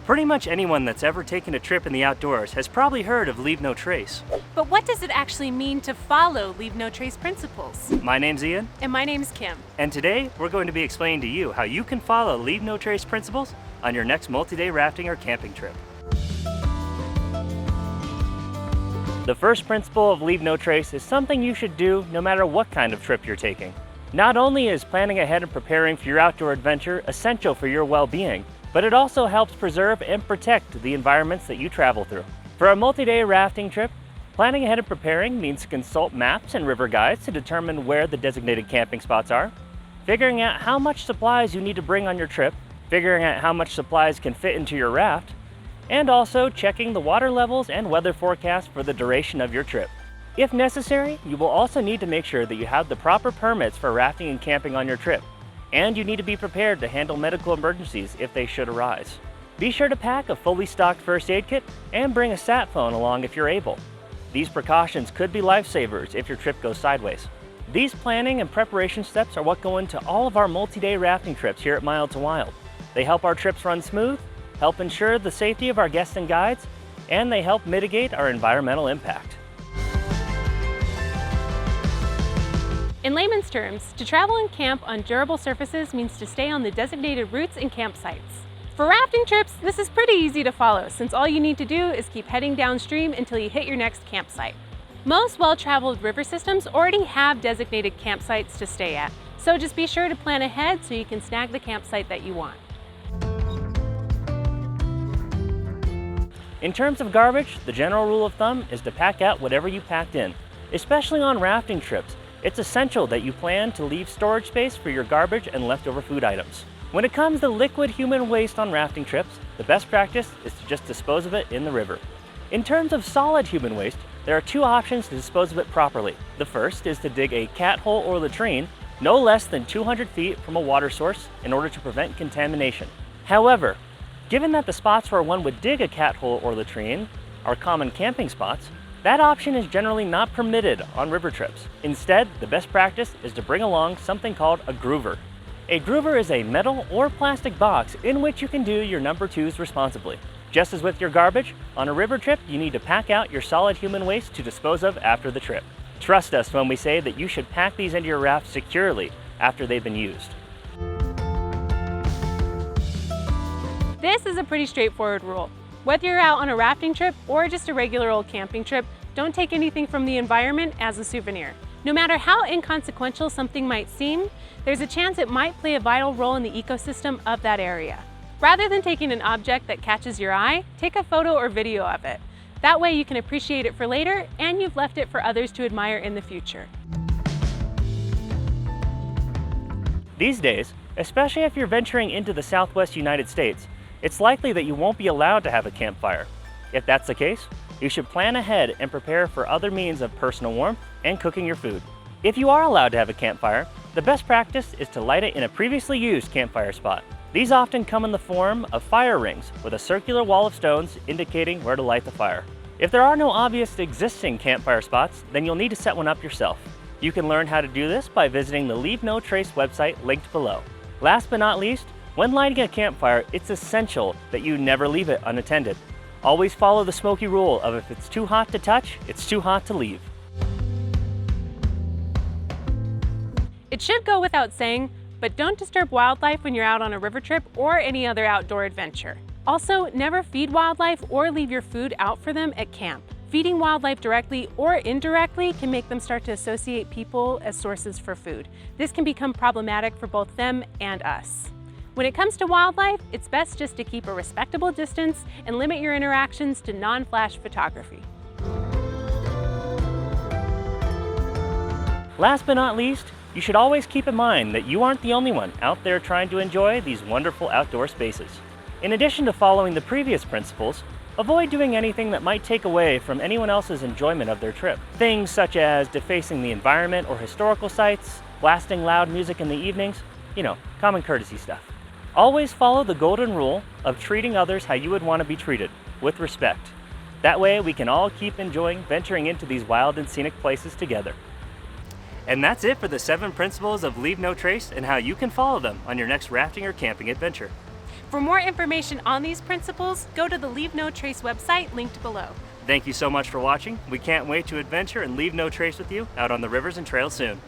Pretty much anyone that's ever taken a trip in the outdoors has probably heard of Leave No Trace. But what does it actually mean to follow Leave No Trace principles? My name's Ian. And my name's Kim. And today, we're going to be explaining to you how you can follow Leave No Trace principles on your next multi-day rafting or camping trip. The first principle of Leave No Trace is something you should do no matter what kind of trip you're taking. Not only is planning ahead and preparing for your outdoor adventure essential for your well-being, but it also helps preserve and protect the environments that you travel through. For a multi-day rafting trip, planning ahead and preparing means to consult maps and river guides to determine where the designated camping spots are, figuring out how much supplies you need to bring on your trip, figuring out how much supplies can fit into your raft, and also checking the water levels and weather forecast for the duration of your trip. If necessary, you will also need to make sure that you have the proper permits for rafting and camping on your trip, and you need to be prepared to handle medical emergencies if they should arise. Be sure to pack a fully stocked first aid kit and bring a sat phone along if you're able. These precautions could be lifesavers if your trip goes sideways. These planning and preparation steps are what go into all of our multi-day rafting trips here at Mild to Wild. They help our trips run smooth, help ensure the safety of our guests and guides, and they help mitigate our environmental impact. In layman's terms, to travel and camp on durable surfaces means to stay on the designated routes and campsites. For rafting trips, this is pretty easy to follow since all you need to do is keep heading downstream until you hit your next campsite. Most well-traveled river systems already have designated campsites to stay at, so just be sure to plan ahead so you can snag the campsite that you want. In terms of garbage, the general rule of thumb is to pack out whatever you packed in. Especially on rafting trips, it's essential that you plan to leave storage space for your garbage and leftover food items. When it comes to liquid human waste on rafting trips, the best practice is to just dispose of it in the river. In terms of solid human waste, there are two options to dispose of it properly. The first is to dig a cat hole or latrine no less than 200 feet from a water source in order to prevent contamination. However, given that the spots where one would dig a cat hole or latrine are common camping spots, that option is generally not permitted on river trips. Instead, the best practice is to bring along something called a groover. A groover is a metal or plastic box in which you can do your number twos responsibly. Just as with your garbage, on a river trip, you need to pack out your solid human waste to dispose of after the trip. Trust us when we say that you should pack these into your raft securely after they've been used. This is a pretty straightforward rule. Whether you're out on a rafting trip or just a regular old camping trip, don't take anything from the environment as a souvenir. No matter how inconsequential something might seem, there's a chance it might play a vital role in the ecosystem of that area. Rather than taking an object that catches your eye, take a photo or video of it. That way you can appreciate it for later and you've left it for others to admire in the future. These days, especially if you're venturing into the Southwest United States, it's likely that you won't be allowed to have a campfire. If that's the case, you should plan ahead and prepare for other means of personal warmth and cooking your food. If you are allowed to have a campfire, the best practice is to light it in a previously used campfire spot. These often come in the form of fire rings with a circular wall of stones indicating where to light the fire. If there are no obvious existing campfire spots, then you'll need to set one up yourself. You can learn how to do this by visiting the Leave No Trace website linked below. Last but not least, when lighting a campfire, it's essential that you never leave it unattended. Always follow the Smoky rule of if it's too hot to touch, it's too hot to leave. It should go without saying, but don't disturb wildlife when you're out on a river trip or any other outdoor adventure. Also, never feed wildlife or leave your food out for them at camp. Feeding wildlife directly or indirectly can make them start to associate people as sources for food. This can become problematic for both them and us. When it comes to wildlife, it's best just to keep a respectable distance and limit your interactions to non-flash photography. Last but not least, you should always keep in mind that you aren't the only one out there trying to enjoy these wonderful outdoor spaces. In addition to following the previous principles, avoid doing anything that might take away from anyone else's enjoyment of their trip. Things such as defacing the environment or historical sites, blasting loud music in the evenings, common courtesy stuff. Always follow the golden rule of treating others how you would want to be treated, with respect. That way we can all keep enjoying venturing into these wild and scenic places together. And that's it for the 7 principles of Leave No Trace and how you can follow them on your next rafting or camping adventure. For more information on these principles, go to the Leave No Trace website linked below. Thank you so much for watching. We can't wait to adventure and leave no trace with you out on the rivers and trails soon.